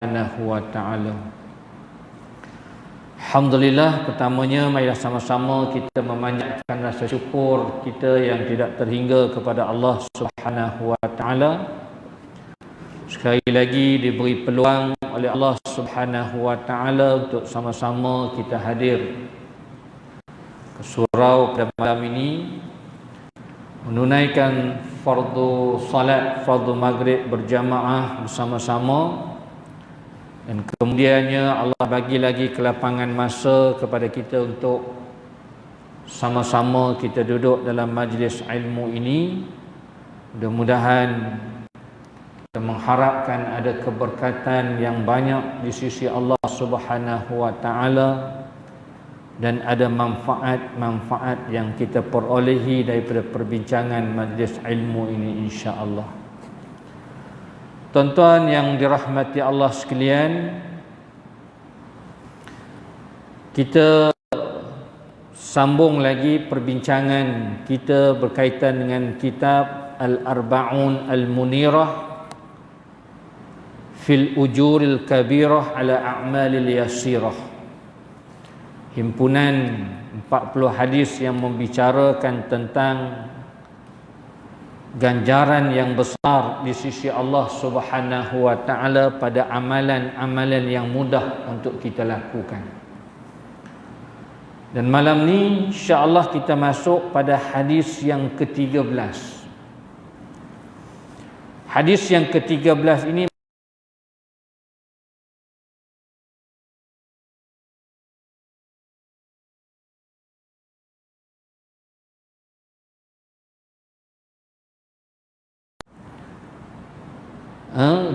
Subhanahu wa ta'ala. Alhamdulillah, pertamanya marilah sama-sama kita memanjatkan rasa syukur kita yang tidak terhingga kepada Allah Subhanahu wa ta'ala. Sekali lagi diberi peluang oleh Allah Subhanahu wa ta'ala untuk sama-sama kita hadir ke surau pada malam ini, menunaikan fardu maghrib berjamaah bersama-sama. Dan kemudiannya Allah bagi lagi kelapangan masa kepada kita untuk sama-sama kita duduk dalam majlis ilmu ini. Mudah-mudahan kita mengharapkan ada keberkatan yang banyak di sisi Allah Subhanahu wa ta'ala, dan ada manfaat-manfaat yang kita perolehi daripada perbincangan majlis ilmu ini, insya-Allah. Tuan-tuan yang dirahmati Allah sekalian, kita sambung lagi perbincangan kita berkaitan dengan kitab Al-Arba'un Al-Munirah fil Ujuril Kabirah ala A'malil Yasirah. Himpunan 40 hadis yang membicarakan tentang ganjaran yang besar di sisi Allah Subhanahu wa ta'ala pada amalan-amalan yang mudah untuk kita lakukan. Dan malam ni insya-Allah kita masuk pada hadis yang ke-13. Hadis yang ke-13 ini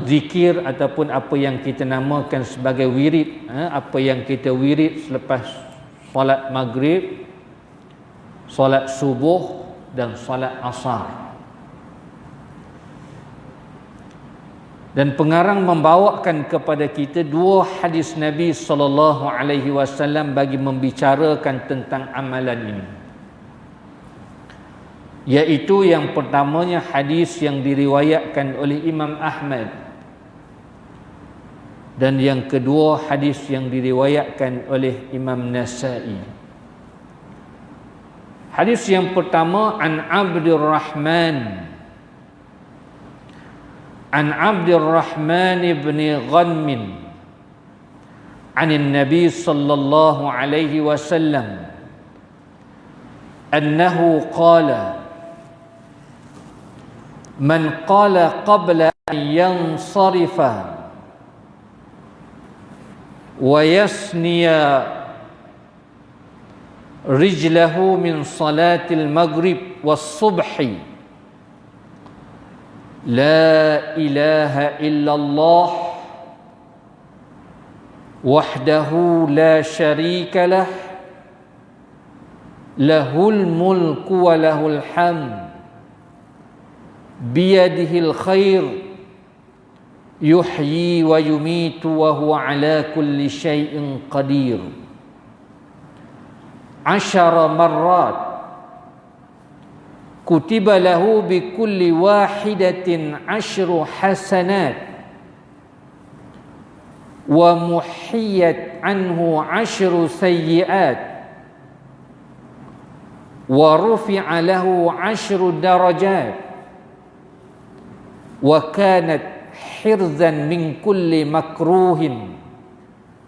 zikir ataupun apa yang kita namakan sebagai wirid, apa yang kita wirid selepas solat maghrib, solat subuh dan solat asar. Dan pengarang membawakan kepada kita dua hadis Nabi sallallahu alaihi wasallam bagi membicarakan tentang amalan ini. Iaitu yang pertamanya hadis yang diriwayatkan oleh Imam Ahmad, dan yang kedua hadis yang diriwayatkan oleh Imam Nasa'i. Hadis yang pertama an Abdurrahman ibn Ghanm an Nabi sallallahu alaihi wasallam annahu qala man qala qabla an yansarifa wa yasniya rijlahu min salatil maghrib was subhi la ilaha illallah wahdahu la syarika lah lahul mulku wa lahul hamd biyadihil khair yuhyi wa yumitu wa huwa ala kulli syai'in qadir 10 marrat kutiba lahu bi kulli wahidatin 10 hasanat wa muhiyat anhu 10 sayyi'at wa rufi'a lahu 10 darajat wa kanat hirzan min kulli makruhin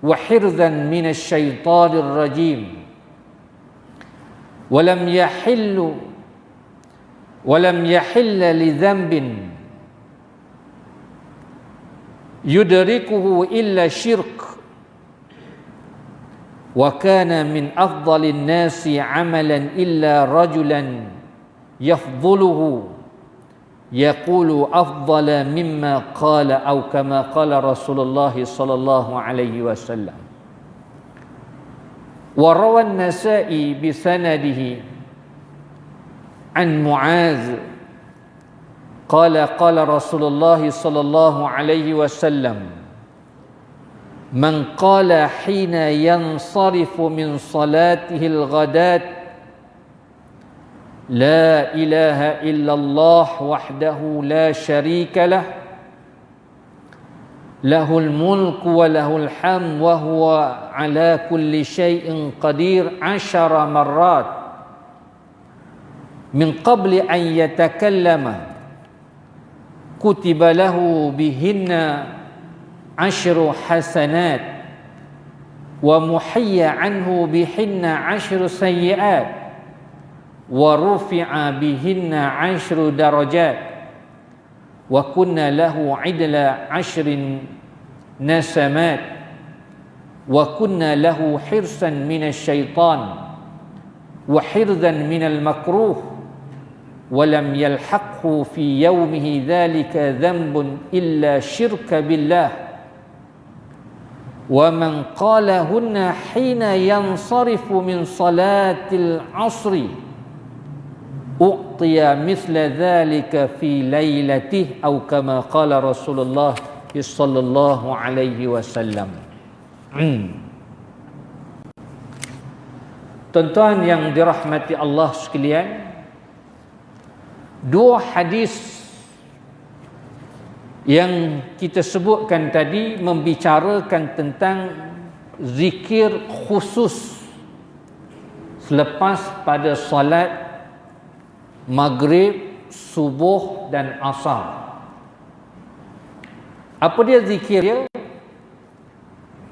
wa hirzan min asy-syaithanir rajim wa lam yahilla li dhanbin yudrikuhu illa syirk wa kana min afdhalin nasi amalan illa rajulan yafdhuluhu yaqulu afdala mimma qala aw kama qala Rasulullah sallallahu alaihi wasallam. Wa rawa an-Nasa'i bi sanadihi an Mu'adz qala qala Rasulullah sallallahu alaihi wasallam man qala hina yansarifu min salatihi al-ghadat لا إله إلا الله وحده لا شريك له lahul mulku wa lahul ham wa huwa ala kulli syai'in qadir 10 marrat min qabli an yatakallama kutiba lahu bihinna 10 hasanat wa muhiyya anhu bihinna 10 sayyi'at wa rufi'a bihinna 10 darajat wa kunna lahu 'idla 10 nasamat wa kunna lahu hirsan minasy syaitan wa hirzan minal makruh wa lam yalhaqhu fi yawmihi dhalika dhanbun illa syirka billah wa man qalahunna hina yansarifu min salatil asri u'tiya mithla dhalika fi lailatih atau kama qala Rasulullah sallallahu alaihi wasallam. Tuan-tuan yang dirahmati Allah sekalian, dua hadis yang kita sebutkan tadi membicarakan tentang zikir khusus selepas pada solat maghrib, subuh dan asar. Apa dia zikir dia?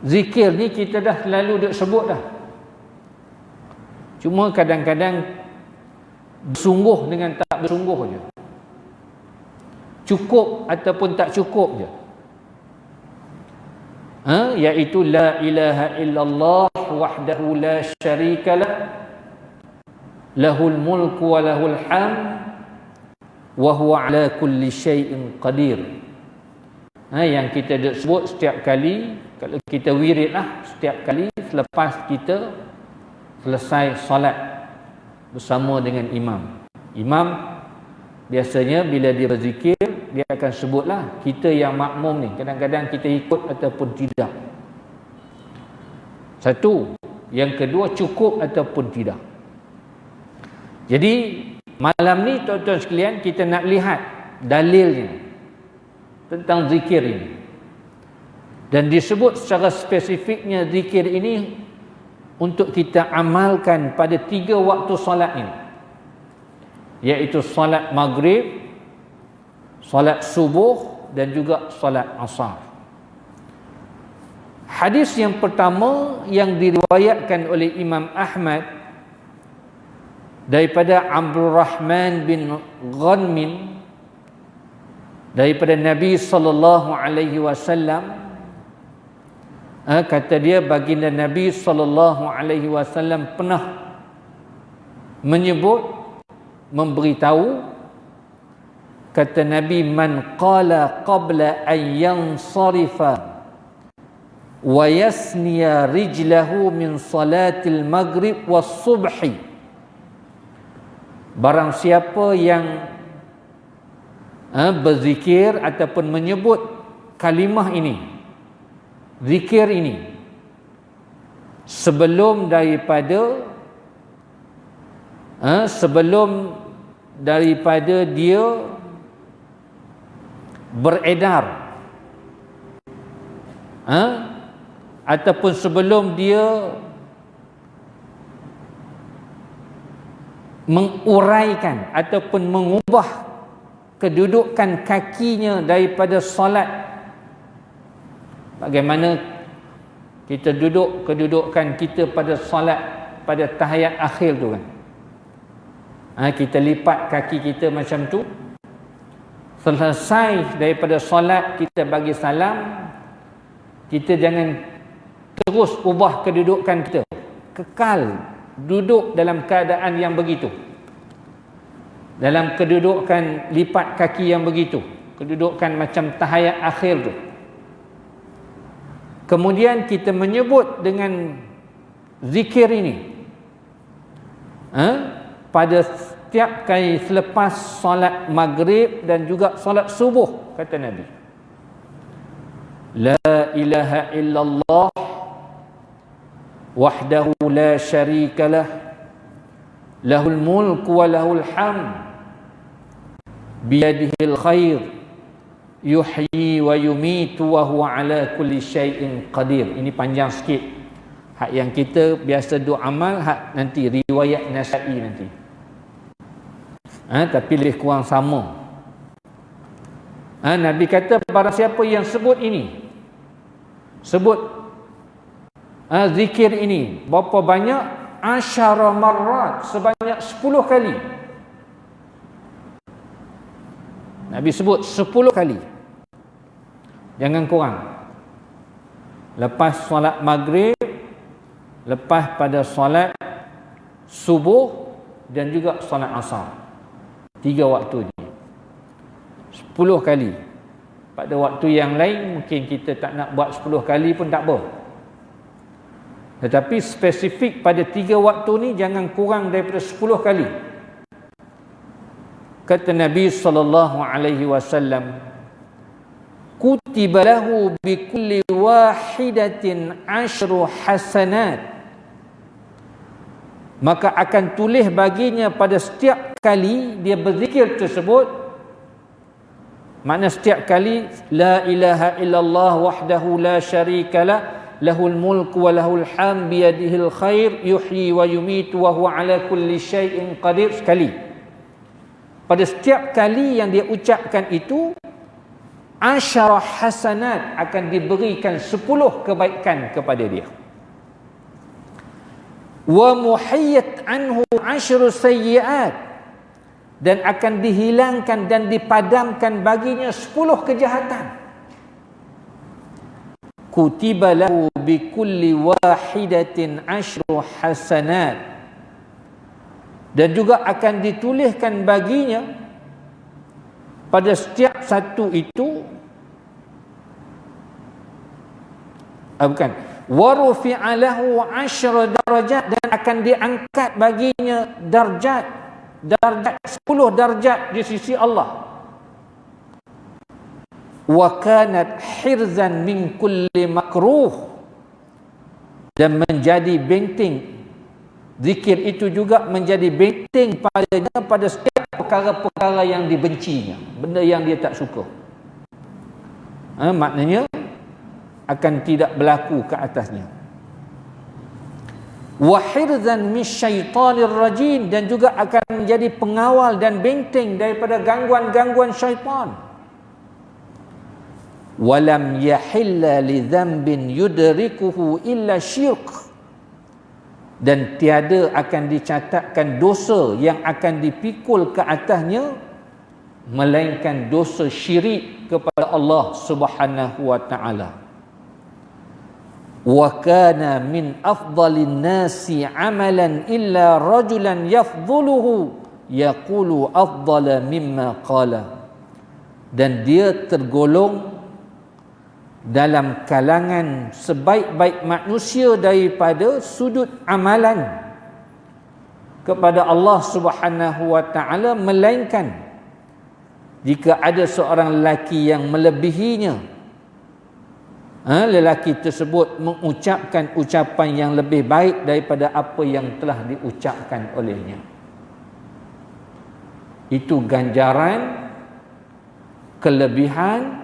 Zikir ni kita dah selalu duk sebut dah. Cuma kadang-kadang bersungguh dengan tak bersungguh je. Cukup ataupun tak cukup je. Iaitu la ilaha illallah wahdahu la syarikalah lahul mulku wa lahul ham wa huwa ala kulli syai'in qadir. Yang kita sebut setiap kali kalau kita wirid lah, setiap kali selepas kita selesai solat bersama dengan imam. Imam biasanya bila dia berzikir, dia akan sebutlah. Kita yang makmum ni kadang-kadang kita ikut ataupun tidak. Satu. Yang kedua, cukup ataupun tidak. Jadi malam ni tuan-tuan sekalian, kita nak lihat dalilnya tentang zikir ini. Dan disebut secara spesifiknya zikir ini untuk kita amalkan pada 3 waktu solat ini, iaitu solat maghrib, solat subuh dan juga solat asar. Hadis yang pertama yang diriwayatkan oleh Imam Ahmad daripada Abdul Rahman bin Ghanmin daripada Nabi sallallahu alaihi wasallam, kata dia baginda Nabi sallallahu alaihi wasallam pernah menyebut, memberitahu, kata Nabi, man qala qabla an yansarifa wa yasniya rijlahu min salatil maghrib was subhi, barang siapa yang berzikir ataupun menyebut kalimah ini, zikir ini, sebelum daripada dia beredar, ataupun sebelum dia menguraikan ataupun mengubah kedudukan kakinya daripada solat. Bagaimana kita duduk, kedudukan kita pada solat, pada tahiyat akhir tu kan, kita lipat kaki kita macam tu. Selesai daripada solat, kita bagi salam, kita jangan terus ubah kedudukan kita, kekal duduk dalam keadaan yang begitu, dalam kedudukan lipat kaki yang begitu, kedudukan macam tahiyat akhir tu. Kemudian kita menyebut dengan zikir ini pada setiap kali selepas solat maghrib dan juga solat subuh, kata Nabi. La ilaha illallah wahdahu la syarikalah lahul mulku wa lahul hamd biyadihil khair yuhyi wa yumitu wa huwa ala kulli syai'in qadir. Ini panjang sikit. Hak yang kita biasa duk amal, hak nanti riwayat Nasa'i nanti. Tapi lebih kurang sama. Nabi kata barang siapa yang sebut ini, sebut zikir ini berapa banyak? Asyara marrat, sebanyak 10 kali. Nabi sebut 10 kali. Jangan kurang. Lepas solat maghrib, lepas pada solat subuh dan juga solat asar. 3 waktu ni. 10 kali. Pada waktu yang lain mungkin kita tak nak buat 10 kali pun tak apa. Tetapi spesifik pada 3 waktu ni jangan kurang daripada 10 kali. Kata Nabi sallallahu alaihi wasallam, kutiba lahu bi kulli wahidatin 10 hasanat. Maka akan tulis baginya pada setiap kali dia berzikir tersebut. Makna setiap kali la ilaha illallah wahdahu la syarikalah lahul mulku wa lahul hamd biyadihil khair yuhyi wa yumitu wa huwa ala kulli syai'in qadir, sekali. Pada setiap kali yang dia ucapkan itu, 10 hasanat akan diberikan 10 kebaikan kepada dia. Wa muhayyat anhu 10 sayyi'at, dan akan dihilangkan dan dipadamkan baginya 10 kejahatan. Kutiba lahu bi kulli wahidatin 10 hasanat, dan juga akan dituliskan baginya pada setiap satu itu wa rufi'a lahu 10 darajat, dan akan diangkat baginya darjat 10 darjat di sisi Allah. Wa kanat hirzan min kulli makruh, dan menjadi benteng. Zikir itu juga menjadi benteng padanya pada setiap perkara-perkara yang dibencinya, benda yang dia tak suka. Maknanya akan tidak berlaku ke atasnya. Wa hirzan misyaitanir rajim, dan juga akan menjadi pengawal dan benteng daripada gangguan-gangguan syaitan. Walam yahilla li dhanbin yudrikuhu illa syirk, dan tiada akan dicatatkan dosa yang akan dipikul ke atasnya melainkan dosa syirik kepada Allah Subhanahu wa taala. Wa kana min afdalin nasi amalan illa rajulan yafdhuluhu yaqulu afdala mimma qala, dan dia tergolong dalam kalangan sebaik-baik manusia daripada sudut amalan kepada Allah Subhanahu wa taala, melainkan jika ada seorang lelaki yang melebihinya, lelaki tersebut mengucapkan ucapan yang lebih baik daripada apa yang telah diucapkan olehnya. Itu ganjaran, kelebihan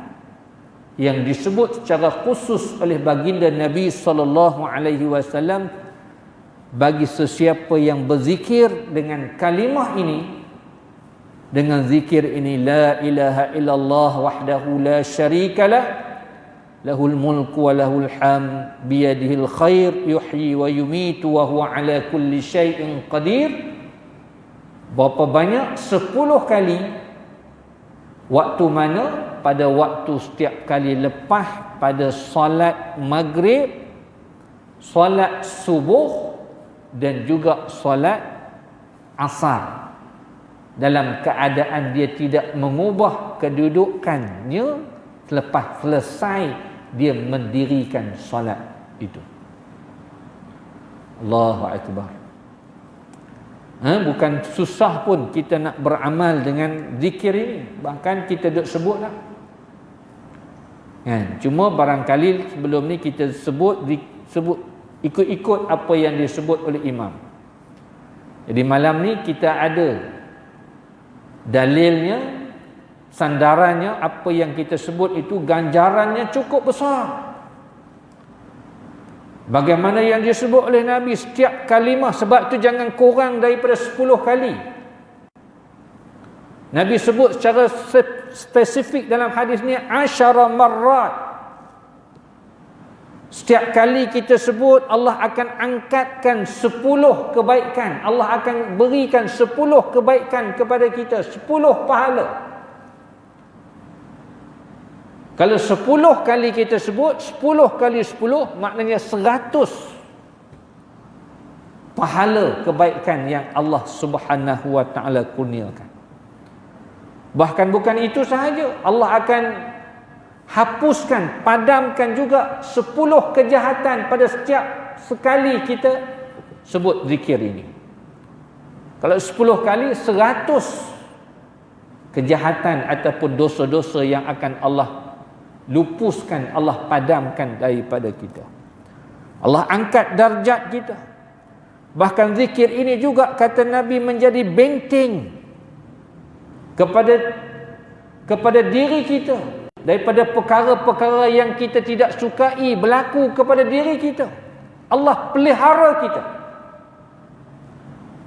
yang disebut secara khusus oleh baginda Nabi sallallahu alaihi wasallam bagi sesiapa yang berzikir dengan kalimah ini, dengan zikir ini, la ilaha illallah wahdahu la syarikalah lahul mulku wa lahul hamd biyadihil khair yuhyi wa yumitu wa huwa ala kulli syai'in qadir. Berapa banyak? 10 kali. Waktu mana? Pada waktu setiap kali lepas pada solat maghrib, solat subuh dan juga solat asar, dalam keadaan dia tidak mengubah kedudukannya selepas selesai dia mendirikan solat itu. Allahu Akbar. Bukan susah pun kita nak beramal dengan zikir ini. Bahkan kita duk sebut lah. Cuma barangkali sebelum ni kita sebut ikut-ikut apa yang disebut oleh imam. Jadi malam ni kita ada dalilnya sandarannya, apa yang kita sebut itu ganjarannya cukup besar. Bagaimana yang disebut oleh Nabi, setiap kalimah, sebab itu jangan kurang daripada 10 kali. Nabi sebut secara spesifik dalam hadis ni 10 marrat. Setiap kali kita sebut, Allah akan angkatkan 10 kebaikan. Allah akan berikan 10 kebaikan kepada kita, 10 pahala. Kalau 10 kali kita sebut, 10 kali 10 maknanya 100 pahala kebaikan yang Allah Subhanahu wa taala kurniakan. Bahkan bukan itu sahaja, Allah akan hapuskan, padamkan juga 10 kejahatan pada setiap sekali kita sebut zikir ini. Kalau 10 kali, 100 kejahatan ataupun dosa-dosa yang akan Allah lupuskan, Allah padamkan daripada kita. Allah angkat darjat kita. Bahkan zikir ini juga kata Nabi menjadi benteng kepada diri kita daripada perkara-perkara yang kita tidak sukai berlaku kepada diri kita. Allah pelihara kita.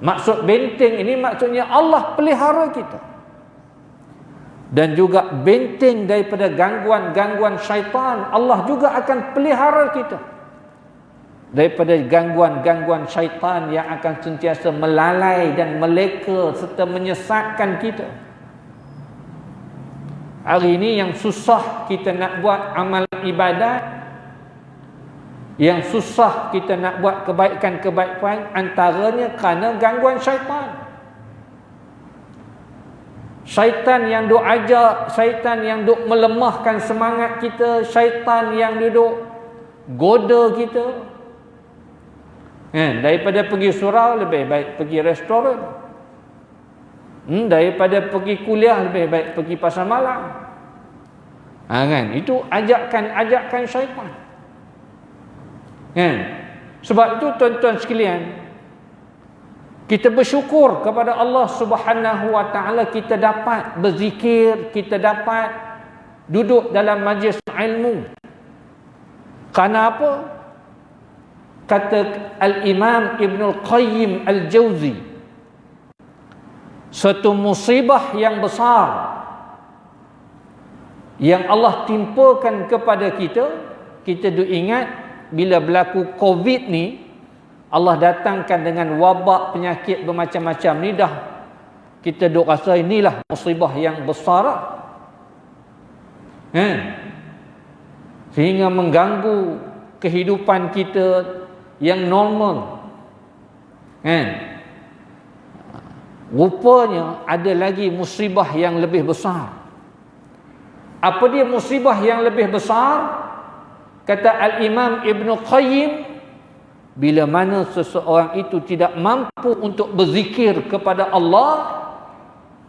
Maksud benteng ini maksudnya Allah pelihara kita. Dan juga benteng daripada gangguan-gangguan syaitan. Allah juga akan pelihara kita daripada gangguan-gangguan syaitan yang akan sentiasa melalai dan meleka serta menyesatkan kita. Hari ini yang susah kita nak buat amal ibadat, yang susah kita nak buat kebaikan-kebaikan, antaranya kerana gangguan syaitan. Syaitan yang duk ajak, syaitan yang duk melemahkan semangat kita, syaitan yang duduk goda kita. Daripada pergi surau, lebih baik pergi restoran. Daripada pergi kuliah, lebih baik pergi pasar malam. Kan? Itu ajakan syaitan. Sebab itu tuan-tuan sekalian, kita bersyukur kepada Allah Subhanahu wa taala, kita dapat berzikir, kita dapat duduk dalam majlis ilmu. Kerana apa? Kata Al-Imam Ibn Al-Qayyim Al-Jawzi, suatu musibah yang besar yang Allah timpakan kepada kita. Kita duk ingat bila berlaku Covid ni, Allah datangkan dengan wabak penyakit bermacam-macam ni, dah kita duk rasa inilah musibah yang besar sehingga mengganggu kehidupan kita yang normal. Rupanya ada lagi musibah yang lebih besar. Apa dia musibah yang lebih besar? Kata Al-Imam Ibn Qayyim, bila mana seseorang itu tidak mampu untuk berzikir kepada Allah,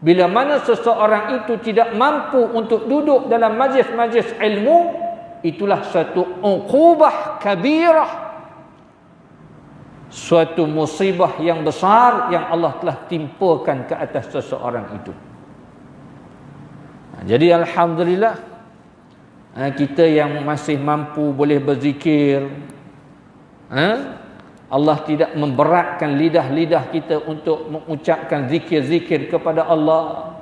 bila mana seseorang itu tidak mampu untuk duduk dalam majlis-majlis ilmu, itulah suatu uqubah kabirah, suatu musibah yang besar yang Allah telah timpakan ke atas seseorang itu. Jadi alhamdulillah, kita yang masih mampu boleh berzikir, Allah tidak memberatkan lidah-lidah kita untuk mengucapkan zikir-zikir kepada Allah.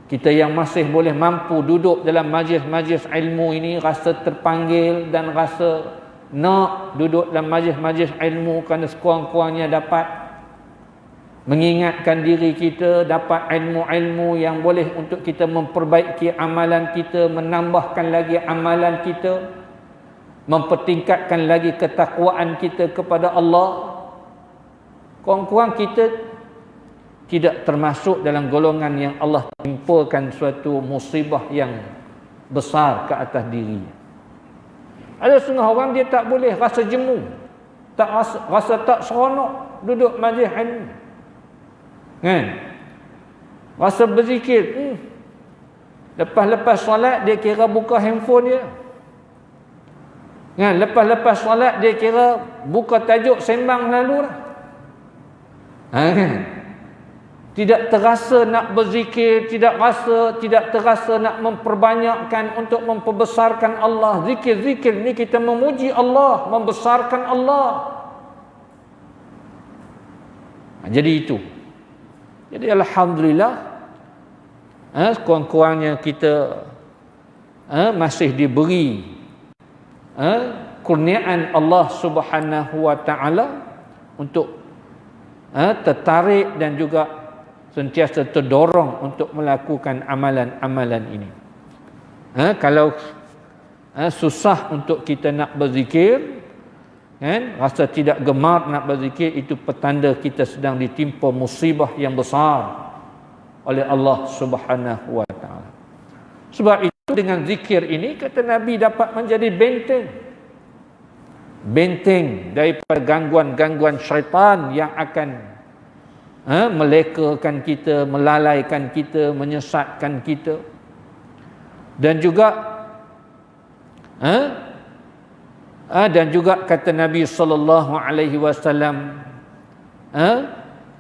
Kita yang masih boleh mampu duduk dalam majlis-majlis ilmu ini, rasa terpanggil dan rasa nak duduk dalam majlis-majlis ilmu kerana sekurang-kurangnya dapat mengingatkan diri kita, dapat ilmu-ilmu yang boleh untuk kita memperbaiki amalan kita, menambahkan lagi amalan kita, mempertingkatkan lagi ketakwaan kita kepada Allah. Kurang-kurang kita tidak termasuk dalam golongan yang Allah timpakan suatu musibah yang besar ke atas diri. Ada setengah orang dia tak boleh, rasa jemu, tak rasa tak seronok duduk majlis ilmu. Rasa berzikir, lepas-lepas solat dia kira buka handphone dia. Lepas-lepas solat dia kira buka tajuk sembang lalu lah. tidak terasa nak berzikir, tidak terasa nak memperbanyakkan untuk memperbesarkan Allah. Zikir ni kita memuji Allah, membesarkan Allah. Jadi itu. Jadi alhamdulillah, kurang-kurangnya kita masih diberi kurniaan Allah Subhanahu wa taala untuk tertarik dan juga sentiasa terdorong untuk melakukan amalan-amalan ini. Kalau susah untuk kita nak berzikir, kan, rasa tidak gemar nak berzikir, itu petanda kita sedang ditimpa musibah yang besar oleh Allah Subhanahu wa taala. Sebab itu dengan zikir ini, kata Nabi, dapat menjadi benteng daripada gangguan-gangguan syaitan yang akan melekakan kita, melalaikan kita, menyesatkan kita. Dan juga kata Nabi sallallahu alaihi wasallam,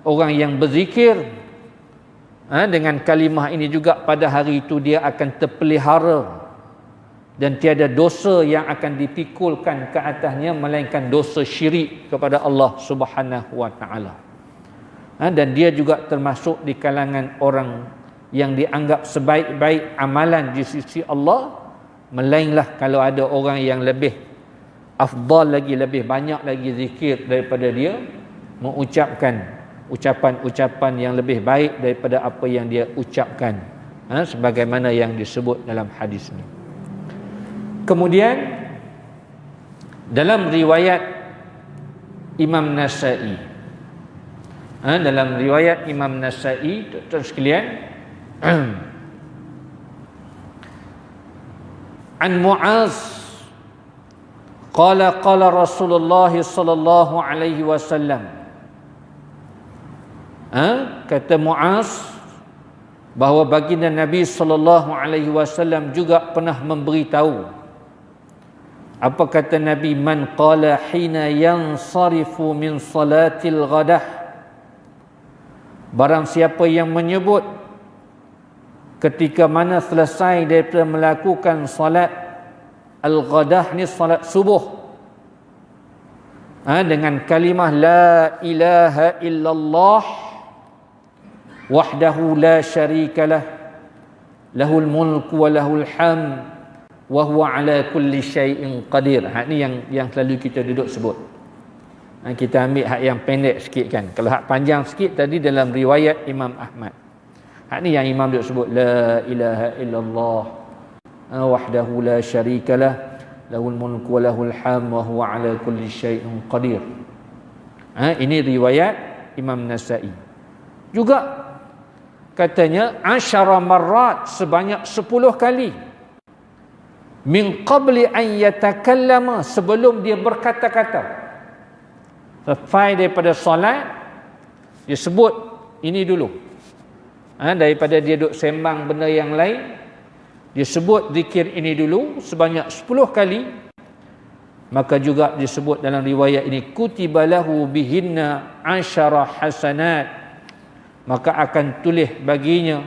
orang yang berzikir dengan kalimah ini juga pada hari itu dia akan terpelihara dan tiada dosa yang akan dipikulkan ke atasnya melainkan dosa syirik kepada Allah Subhanahu wa taala. Dan dia juga termasuk di kalangan orang yang dianggap sebaik-baik amalan di sisi Allah, melainlah kalau ada orang yang lebih afdal lagi, lebih banyak lagi zikir daripada dia, mengucapkan ucapan-ucapan yang lebih baik daripada apa yang dia ucapkan, sebagaimana yang disebut dalam hadis ini. Kemudian dalam riwayat Imam Nasa'i, tuan-tuan sekalian, an Mu'az qala Rasulullah sallallahu alaihi wasallam, kata Mu'az bahawa baginda Nabi sallallahu alaihi wasallam juga pernah memberitahu. Apa kata Nabi? Man qala hina yansarifu min salatil ghadah, barang siapa yang menyebut ketika mana selesai daripada melakukan salat al-ghadah, ni salat subuh, dengan kalimah la ilaha illallah wahdahu la syarikalah lahul mulku wa lahul hamd wa huwa ala kulli syai'in qadir. Hak ni yang selalu kita duduk sebut. Kita ambil hak yang pendek sikit kan. Kalau hak panjang sikit tadi dalam riwayat Imam Ahmad. Hak ni yang Imam duduk sebut, la ilaha illallah wahdahu la syarikalah lahul mulku wa lahul hamd wa huwa ala kulli syai'in qadir. Ini riwayat Imam Nasa'i. Juga katanya 10 marrat, sebanyak 10 kali, min qabli an yatakallama, sebelum dia berkata-kata. Selesai daripada solat, dia sebut ini dulu. Daripada dia duk sembang benda yang lain, dia sebut zikir ini dulu sebanyak 10 kali. Maka juga disebut dalam riwayat ini, kutiba lahu bihinna 10 hasanat, maka akan tulis baginya,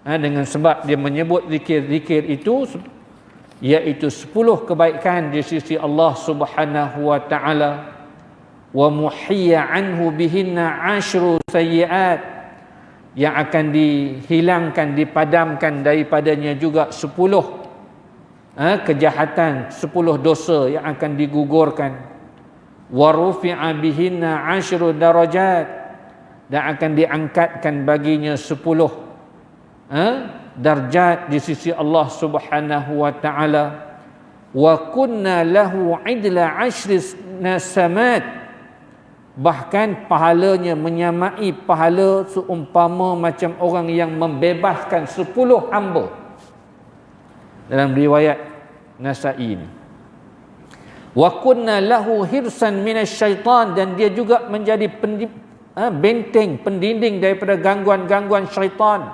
dengan sebab dia menyebut zikir-zikir itu, iaitu 10 kebaikan di sisi Allah Subhanahu wa taala. Wa muhiyya anhu bihinna 10 sayyi'at, yang akan dihilangkan, dipadamkan daripadanya juga 10 kejahatan, 10 dosa yang akan digugurkan. Wa rufi'a bihinna 10 darajat, dan akan diangkatkan baginya 10 darjat di sisi Allah Subhanahu wa taala. Wa kunna lahu idla 10 nasamat, bahkan pahalanya menyamai pahala seumpama macam orang yang membebaskan 10 hamba, dalam riwayat Nasa'i ini. Wa kunna lahu hirsan minasyaitan, dan dia juga menjadi benteng, pendinding daripada gangguan-gangguan syaitan.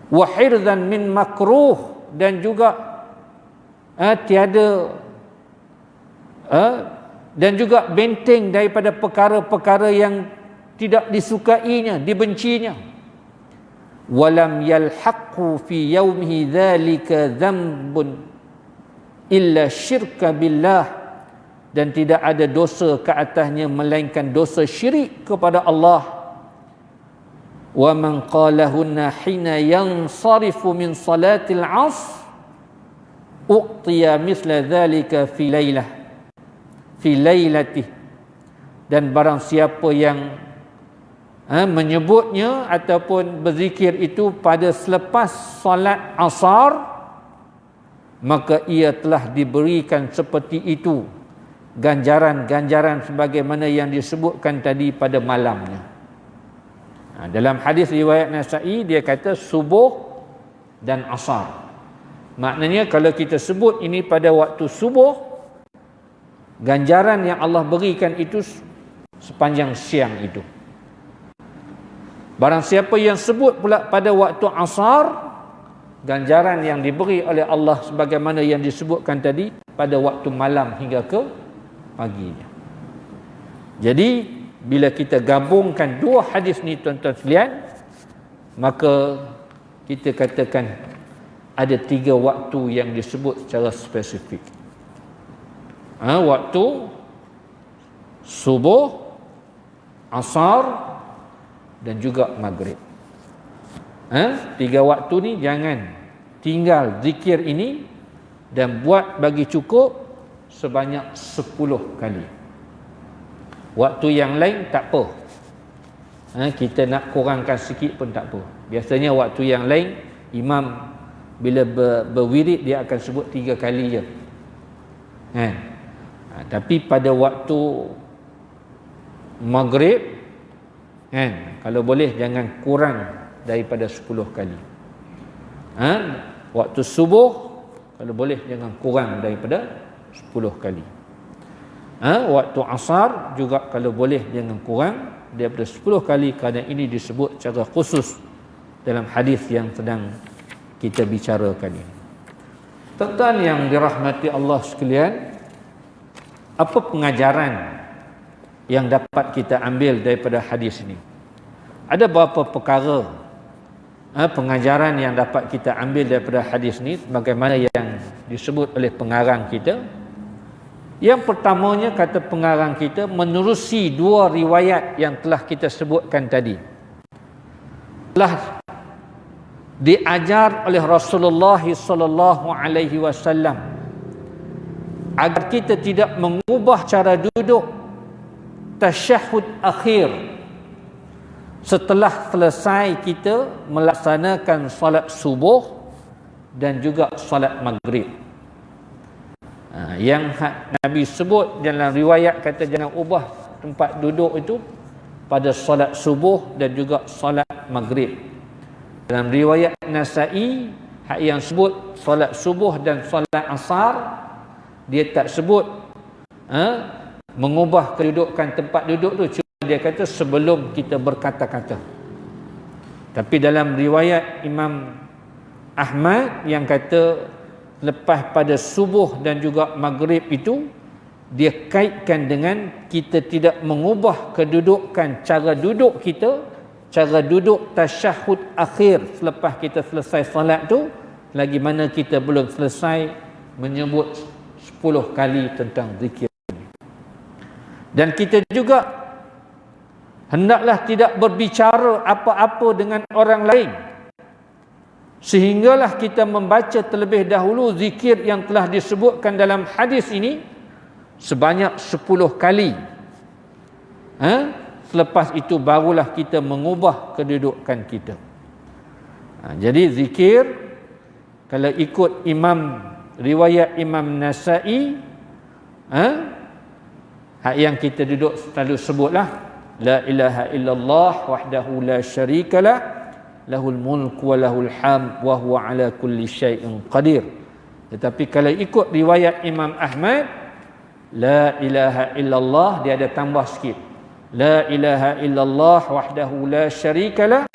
Wa hirzan min makruh, dan juga dan juga benteng daripada perkara-perkara yang tidak disukainya, dibencinya. Walam yalhaqu fi yaumihi dzalika dzambun illa syirka billah, dan tidak ada dosa ke atasnya melainkan dosa syirik kepada Allah. Wa man qalahunna hina yansarifu min salatil 'asr uqtiya misla dzalika fi lailatih, dan barang siapa yang menyebutnya ataupun berzikir itu pada selepas solat asar, maka ia telah diberikan seperti itu ganjaran-ganjaran sebagaimana yang disebutkan tadi pada malamnya. Dalam hadis riwayat Nasa'i, dia kata subuh dan asar. Maknanya kalau kita sebut ini pada waktu subuh, ganjaran yang Allah berikan itu sepanjang siang itu. Barang siapa yang sebut pula pada waktu asar, ganjaran yang diberi oleh Allah sebagaimana yang disebutkan tadi pada waktu malam hingga ke paginya. Jadi bila kita gabungkan dua hadis ni tuan-tuan sekalian, maka kita katakan ada 3 waktu yang disebut secara spesifik. Waktu subuh, asar dan juga maghrib. 3 waktu ni jangan tinggal zikir ini, dan buat bagi cukup sebanyak 10 kali. Waktu yang lain tak apa, kita nak kurangkan sikit pun tak apa. Biasanya waktu yang lain imam bila berwirid dia akan sebut 3 kali je, tapi pada waktu maghrib, kalau boleh jangan kurang daripada 10 kali. Waktu subuh kalau boleh jangan kurang daripada 10 kali. Waktu asar juga kalau boleh jangan kurang daripada 10 kali, kerana ini disebut secara khusus dalam hadis yang sedang kita bicarakan ini. Tuan-tuan yang dirahmati Allah sekalian, apa pengajaran yang dapat kita ambil daripada hadis ini? Ada beberapa perkara pengajaran yang dapat kita ambil daripada hadis ini, bagaimana yang disebut oleh pengarang kita. Yang pertamanya, kata pengarang kita, menerusi 2 riwayat yang telah kita sebutkan tadi. Telah diajar oleh Rasulullah sallallahu alaihi wasallam agar kita tidak mengubah cara duduk tasyahud akhir setelah selesai kita melaksanakan solat subuh dan juga solat maghrib. Yang Nabi sebut dalam riwayat kata jangan ubah tempat duduk itu pada solat subuh dan juga solat maghrib. Dalam riwayat Nasa'i, yang sebut solat subuh dan solat asar, dia tak sebut mengubah kedudukan tempat duduk tu, cuma dia kata sebelum kita berkata-kata. Tapi dalam riwayat Imam Ahmad yang kata lepas pada subuh dan juga maghrib itu, dia kaitkan dengan kita tidak mengubah kedudukan cara duduk kita, cara duduk tasyahud akhir selepas kita selesai solat tu, lagi mana kita belum selesai menyebut 10 kali tentang zikir. Dan kita juga hendaklah tidak berbicara apa-apa dengan orang lain, sehinggalah kita membaca terlebih dahulu zikir yang telah disebutkan dalam hadis ini sebanyak 10 kali. Selepas itu barulah kita mengubah kedudukan kita. Jadi zikir kalau ikut riwayat Imam Nasa'i, yang kita duduk selalu sebutlah la ilaha illallah wahdahu la syarikalah lahul mulku wa lahul hamd wa huwa ala kulli syai'in qadir. Tetapi kalau ikut riwayat Imam Ahmad, la ilaha illallah, dia ada tambah sikit, la ilaha illallah wahdahu la syarikalah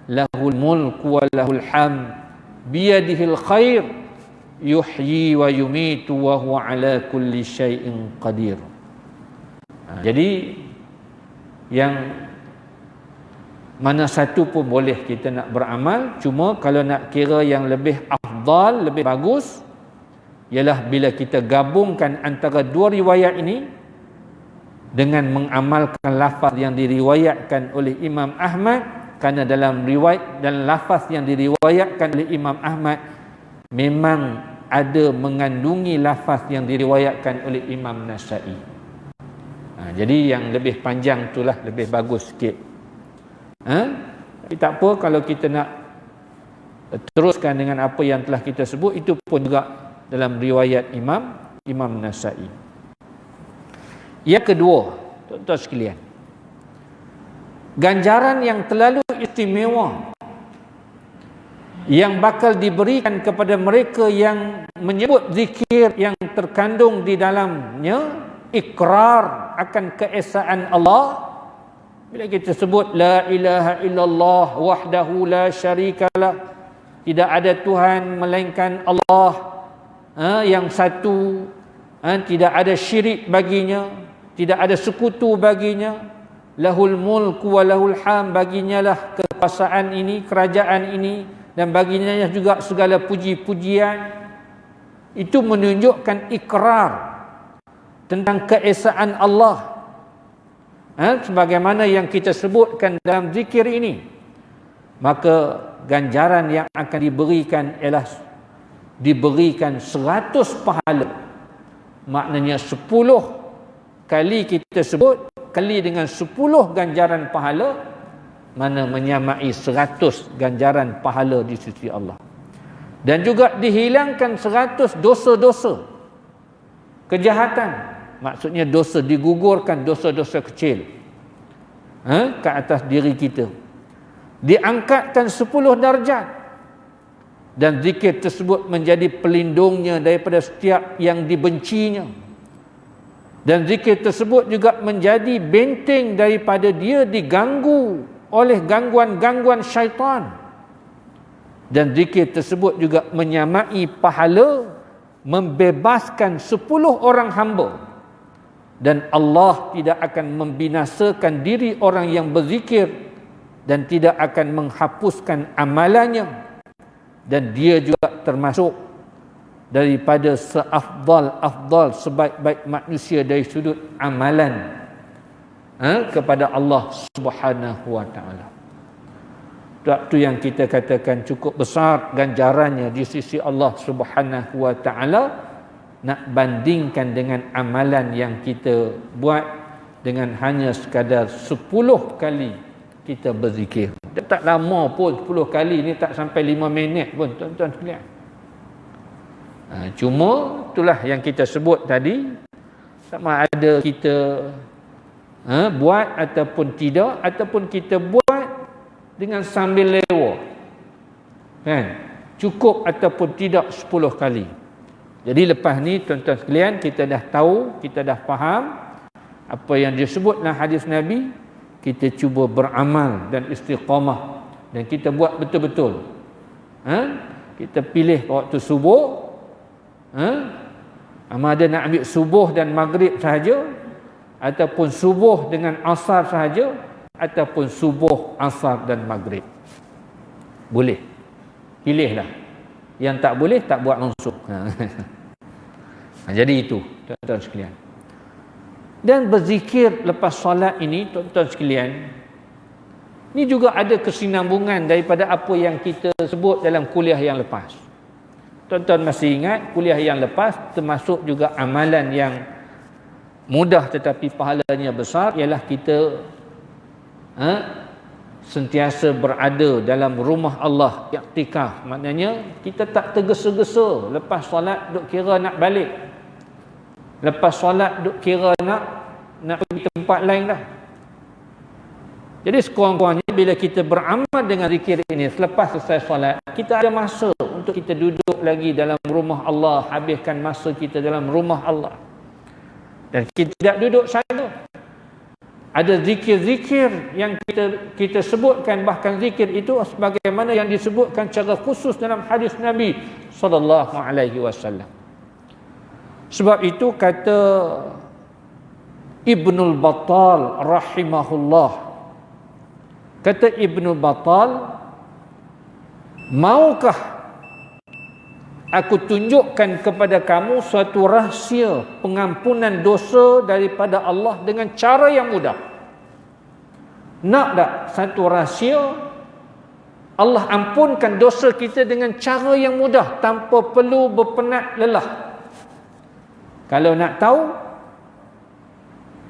lahul mulku wa lahul hamd biyadihil khair yuhyi wa yumitu wa huwa ala kulli syai'in qadir. Jadi yang Mana satu pun boleh kita nak beramal. Cuma kalau nak kira yang lebih afdal, lebih bagus, ialah bila kita gabungkan antara dua riwayat ini dengan mengamalkan lafaz yang diriwayatkan oleh Imam Ahmad, kerana dalam riwayat dan lafaz yang diriwayatkan oleh Imam Ahmad memang ada mengandungi lafaz yang diriwayatkan oleh Imam Nasa'i. Jadi yang lebih panjang itulah lebih bagus sikit. Tapi tak apa kalau kita nak teruskan dengan apa yang telah kita sebut, itu pun juga dalam riwayat Imam Nasa'i. Yang kedua, tuan-tuan sekalian, ganjaran yang terlalu istimewa yang bakal diberikan kepada mereka yang menyebut zikir yang terkandung di dalamnya ikrar akan keesaan Allah. Bila kita sebut la ilaha illallah wahdahu la syarikalah, tidak ada Tuhan melainkan Allah yang satu, tidak ada syirik baginya, tidak ada sekutu baginya, lahul mulku wa lahul ham, baginya lah kekuasaan ini, kerajaan ini, dan baginya juga segala puji-pujian. Itu menunjukkan ikrar tentang keesaan Allah, sebagaimana yang kita sebutkan dalam zikir ini. Maka ganjaran yang akan diberikan ialah diberikan 100 pahala. Maknanya 10 kali kita sebut, kali dengan 10 ganjaran pahala, mana menyamai 100 ganjaran pahala di sisi Allah. Dan juga dihilangkan 100 dosa-dosa kejahatan. Maksudnya dosa, digugurkan dosa-dosa kecil ke atas diri kita. Diangkatkan 10 darjat. Dan zikir tersebut menjadi pelindungnya daripada setiap yang dibencinya. Dan zikir tersebut juga menjadi benteng daripada dia diganggu oleh gangguan-gangguan syaitan. Dan zikir tersebut juga menyamai pahala membebaskan 10 orang hamba. Dan Allah tidak akan membinasakan diri orang yang berzikir dan tidak akan menghapuskan amalannya. Dan dia juga termasuk daripada seafdal sebaik-baik manusia dari sudut amalan kepada Allah Subhanahu wa taala. Itu yang kita katakan cukup besar ganjarannya di sisi Allah Subhanahu wa taala. Nak bandingkan dengan amalan yang kita buat dengan hanya sekadar 10 kali kita berzikir. Tak lama pun 10 kali ni, tak sampai 5 minit pun tuan-tuan sekalian. Cuma itulah yang kita sebut tadi, sama ada kita buat ataupun tidak, ataupun kita buat dengan sambil lewat, kan, cukup ataupun tidak 10 kali. Jadi lepas ni tuan-tuan sekalian, kita dah tahu, kita dah faham apa yang disebut dalam hadis Nabi. Kita cuba beramal dan istiqamah, dan kita buat betul-betul. Kita pilih waktu subuh, ada nak ambil subuh dan maghrib sahaja, ataupun subuh dengan asar sahaja, ataupun subuh, asar dan maghrib. Boleh. Pilihlah. Yang tak boleh, tak buat langsung. Jadi itu, tuan-tuan sekalian. Dan berzikir lepas solat ini, tuan-tuan sekalian, ini juga ada kesinambungan daripada apa yang kita sebut dalam kuliah yang lepas. Tuan-tuan masih ingat, kuliah yang lepas termasuk juga amalan yang mudah tetapi pahalanya besar, ialah kita sentiasa berada dalam rumah Allah, iktikaf. Maknanya kita tak tergesa-gesa lepas solat duk kira nak balik, lepas solat duk kira nak pergi tempat lain dah. Jadi sekurang-kurangnya bila kita beramal dengan zikir ini selepas selesai solat, kita ada masa untuk kita duduk lagi dalam rumah Allah, habiskan masa kita dalam rumah Allah. Dan kita tidak duduk saja, ada zikir-zikir yang kita sebutkan, bahkan zikir itu sebagaimana yang disebutkan secara khusus dalam hadis Nabi sallallahu alaihi wasallam. Sebab itu kata Ibnul Battal rahimahullah, Kata Ibnu Battal, maukah aku tunjukkan kepada kamu suatu rahsia pengampunan dosa daripada Allah dengan cara yang mudah? Nak tak satu rahsia Allah ampunkan dosa kita dengan cara yang mudah, tanpa perlu berpenat lelah? Kalau nak tahu,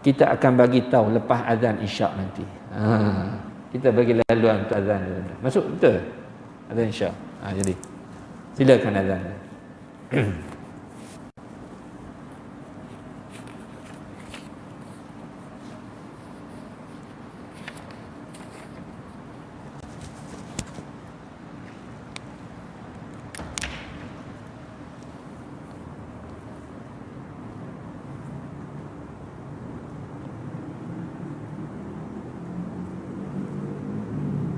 kita akan bagi tahu lepas azan isyak nanti. Kita bagi laluan untuk azan dulu. Masuk betul? Azan isyak. Jadi silakan azan.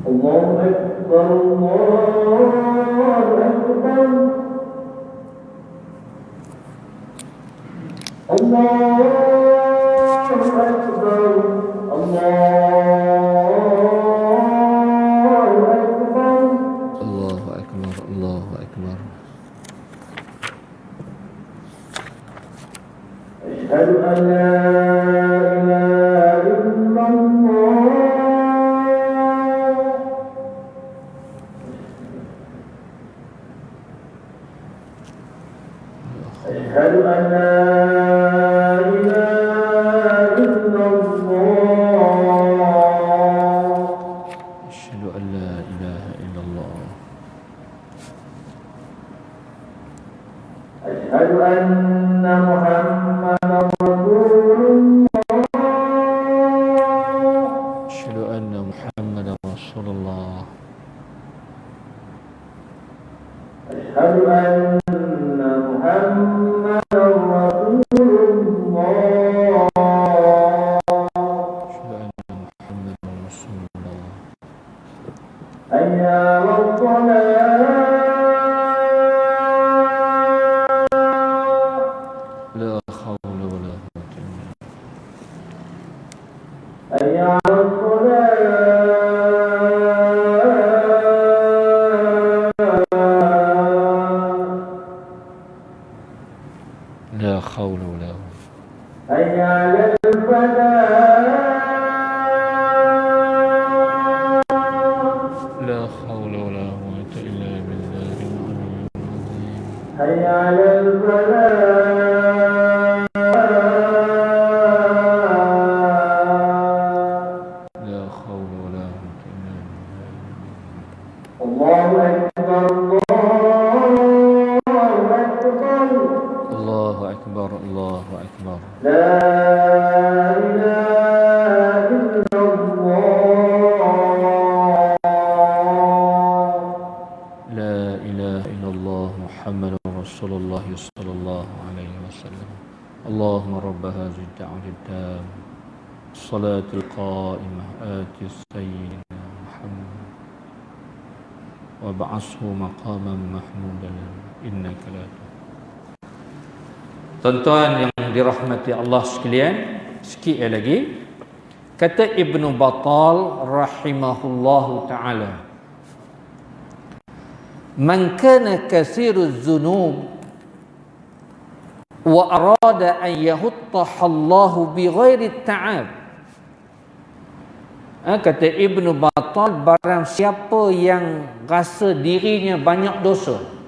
الله أكبر الله أكبر الله أكبر الله أكبر الله أكبر. أشهد أن لا إله إلا الله أشهد أن لا إله إلا الله أشهد أن لا إله إلا الله. أشهد أن محمدا رسول الله أشهد أن محمدا رسول الله. أشهد أن محمدا رسول الله أشهد أن محمدا رسول الله. حي على الصلاة لا حول ولا قوة إلا بالله. حي على الصلاة لا حول ولا قوة. حي على الفلاح لا حول ولا قوة إلا بالله العلي العظيم. حي على الفلاح لا حول ولا قوة إلا بالله. الله أكبر الله أكبر الله أكبر. لا إله إلا الله لا إله إلا الله محمد رسول الله صلى الله عليه وسلم. اللهم رب هذه الدعوة التامة الصلاة القائمة آت سيدنا محمد وابعثه مقاما محمودا إنك لا تخلف. Tuan-tuan yang dirahmati Allah sekalian, sikit lagi kata Ibnu Battal rahimahullahu taala, man kana katsiru dzunub wa arada an yahuttaha Allah bighairi ta'ab. Kata Ibnu Battal, barang siapa yang rasa dirinya banyak dosa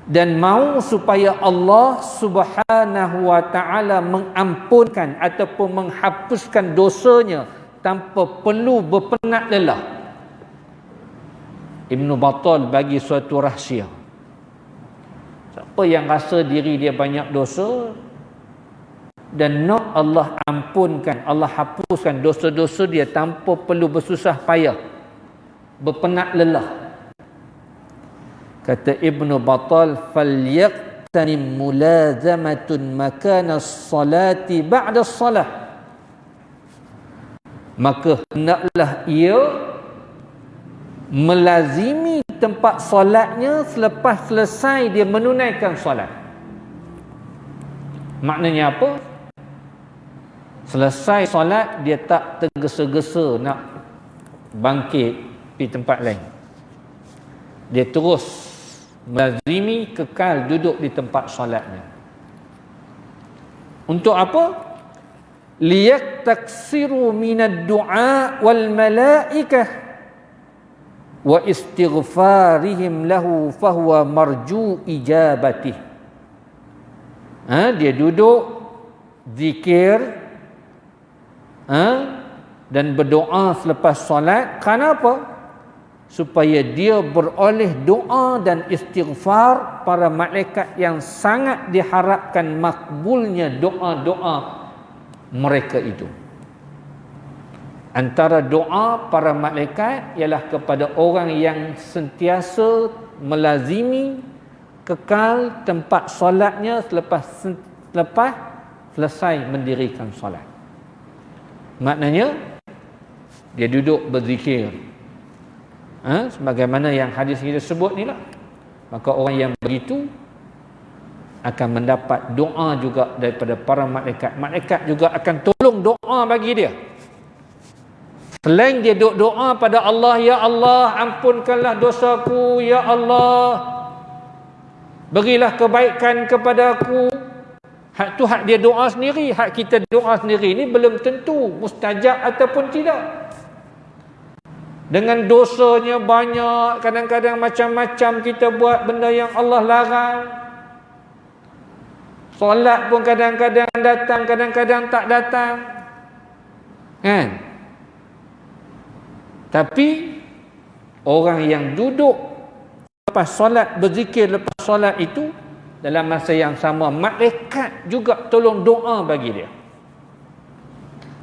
dan mahu supaya Allah Subhanahu wa taala mengampunkan ataupun menghapuskan dosanya tanpa perlu berpenat lelah, Ibnu Battal bagi suatu rahsia. Siapa yang rasa diri dia banyak dosa dan nak Allah ampunkan, Allah hapuskan dosa-dosa dia tanpa perlu bersusah payah, berpenat lelah, kata Ibnu Battal, falyaqtanim mulazamatun makana as-salati ba'da as-salah. Maka hendaklah ia melazimi tempat solatnya selepas selesai dia menunaikan solat. Maknanya apa? Selesai solat, dia tak tergesa-gesa nak bangkit pergi tempat lain. Dia terus melazimi kekal duduk di tempat solatnya. Untuk apa? Liyaktaksiru minad du'a wal malaikah wa istighfarihim lahu fahuwa marju ijabatih. Dia duduk zikir dan berdoa selepas solat. Kenapa? Supaya dia beroleh doa dan istighfar para malaikat yang sangat diharapkan makbulnya doa-doa mereka itu. Antara doa para malaikat ialah kepada orang yang sentiasa melazimi kekal tempat solatnya selepas selesai mendirikan solat. Maknanya dia duduk berzikir, sebagaimana yang hadis kita sebut ni lah. Maka orang yang begitu akan mendapat doa juga daripada para malaikat. Malaikat juga akan tolong doa bagi dia. Selain dia doa pada Allah, ya Allah ampunkanlah dosaku, ya Allah berilah kebaikan kepada aku. Hak tu hak dia doa sendiri, hak kita doa sendiri ni belum tentu mustajab ataupun tidak. Dengan dosanya banyak, kadang-kadang macam-macam kita buat benda yang Allah larang. Solat pun kadang-kadang datang, kadang-kadang tak datang. Kan? Tapi orang yang duduk lepas solat, berzikir lepas solat itu, dalam masa yang sama malaikat juga tolong doa bagi dia.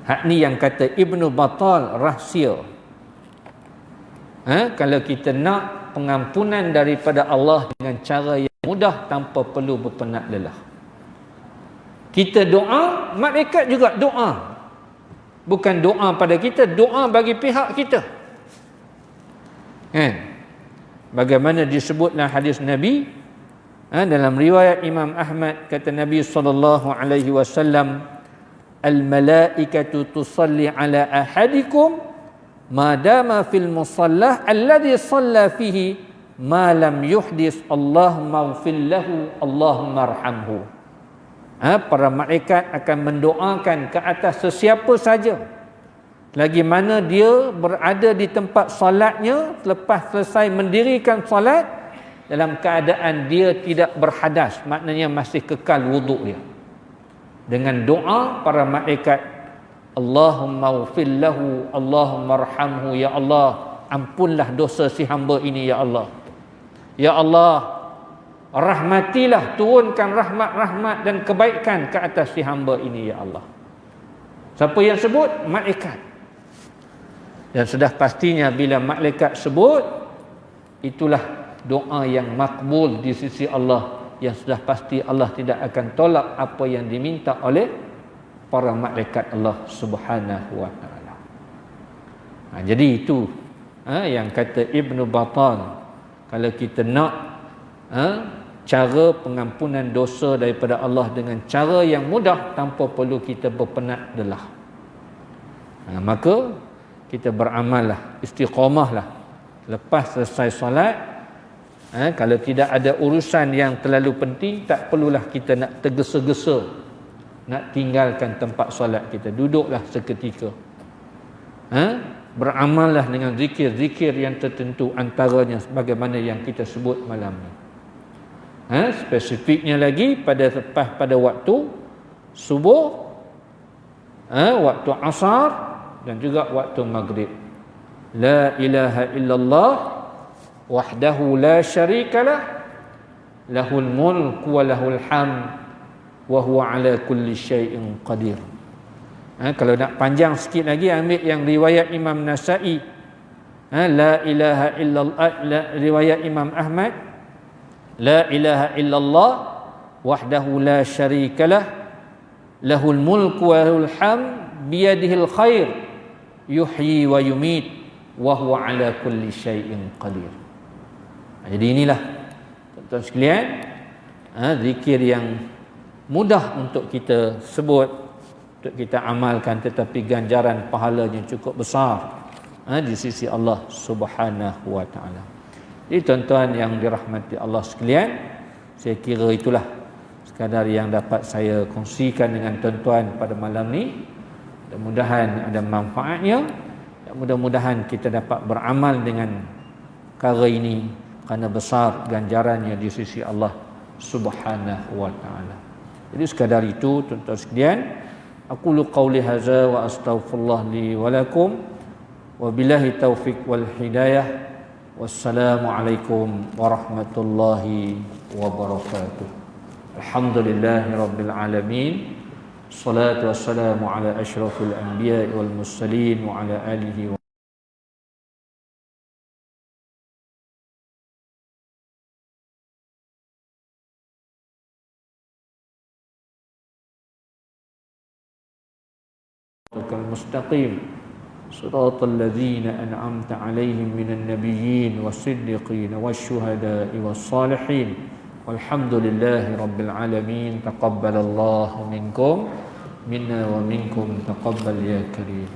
Hak ni yang kata Ibnu Battal rahsia. Kalau kita nak pengampunan daripada Allah dengan cara yang mudah tanpa perlu berpenat lelah. Kita doa, malaikat juga doa. Bukan doa pada kita, doa bagi pihak kita. Kan? Bagaimana disebutlah hadis Nabi dalam riwayat Imam Ahmad, kata Nabi SAW, al-malaikatu tusalli ala ahadikum madama fil musallah alladhi salla fihi ma lam yuhdis Allahumma ighfir lahu Allahumma arhamhu. Para malaikat akan mendoakan ke atas sesiapa saja lagi mana dia berada di tempat solatnya selepas selesai mendirikan solat dalam keadaan dia tidak berhadas, maknanya masih kekal wuduk dia. Dengan doa para malaikat, Allahumma ighfir lahu Allahumma arhamhu, ya Allah ampunlah dosa si hamba ini, ya Allah. Ya Allah rahmatilah, turunkan rahmat-rahmat dan kebaikan ke atas si hamba ini, ya Allah. Siapa yang sebut? Malaikat. Dan sudah pastinya bila malaikat sebut, itulah doa yang makbul di sisi Allah, yang sudah pasti Allah tidak akan tolak apa yang diminta oleh para malaikat Allah Subhanahu wa taala. Jadi itu yang kata Ibnu Battal, kalau kita nak cara pengampunan dosa daripada Allah dengan cara yang mudah tanpa perlu kita berpenat lelah, maka kita beramallah, istiqamahlah lepas selesai solat. Kalau tidak ada urusan yang terlalu penting, tak perlulah kita nak tergesa-gesa nak tinggalkan tempat solat kita. Duduklah seketika, beramallah dengan zikir-zikir yang tertentu, antaranya sebagaimana yang kita sebut malam ni. Spesifiknya lagi pada waktu subuh, waktu asar dan juga waktu maghrib. La ilaha illallah wahdahu la syarikalah, lahul mulku wa lahul hamd wa huwa ala kulli syai'in qadir. Kalau nak panjang sikit lagi, ambil yang riwayat Imam Nasa'i, la ilaha illallah, riwayat Imam Ahmad, la ilaha illallah wahdahu la syarikalah, lahul mulku wa lahul hamd biyadihil khair yuhyi wa yumit wa huwa ala kulli syai'in qadir. Jadi inilah tuan-tuan sekalian, zikir yang mudah untuk kita sebut, untuk kita amalkan, tetapi ganjaran pahalanya cukup besar di sisi Allah Subhanahu wa taala. Jadi tuan-tuan yang dirahmati Allah sekalian, saya kira itulah sekadar yang dapat saya kongsikan dengan tuan-tuan pada malam ni. Mudah-mudahan ada manfaatnya, dan mudah-mudahan kita dapat beramal dengan perkara ini kerana besar ganjarannya di sisi Allah Subhanahu wa taala. Jadi sekadar itu tuan-tuan sekalian, aqulu qawli hadza wa astaghfirullah li wa lakum wa billahi taufiq wal hidayah. Wassalamu alaikum warahmatullahi wabarakatuh. Alhamdulillahi rabbil alamin. Salatu wassalamu ala asyrafil anbiya'i wal mursalin wa ala alihi wa المستقيم صراط الذين أنعمت عليهم من النبيين والصديقين والشهداء والصالحين والحمد لله رب العالمين. تقبل الله منكم منا ومنكم تقبل يا كريم.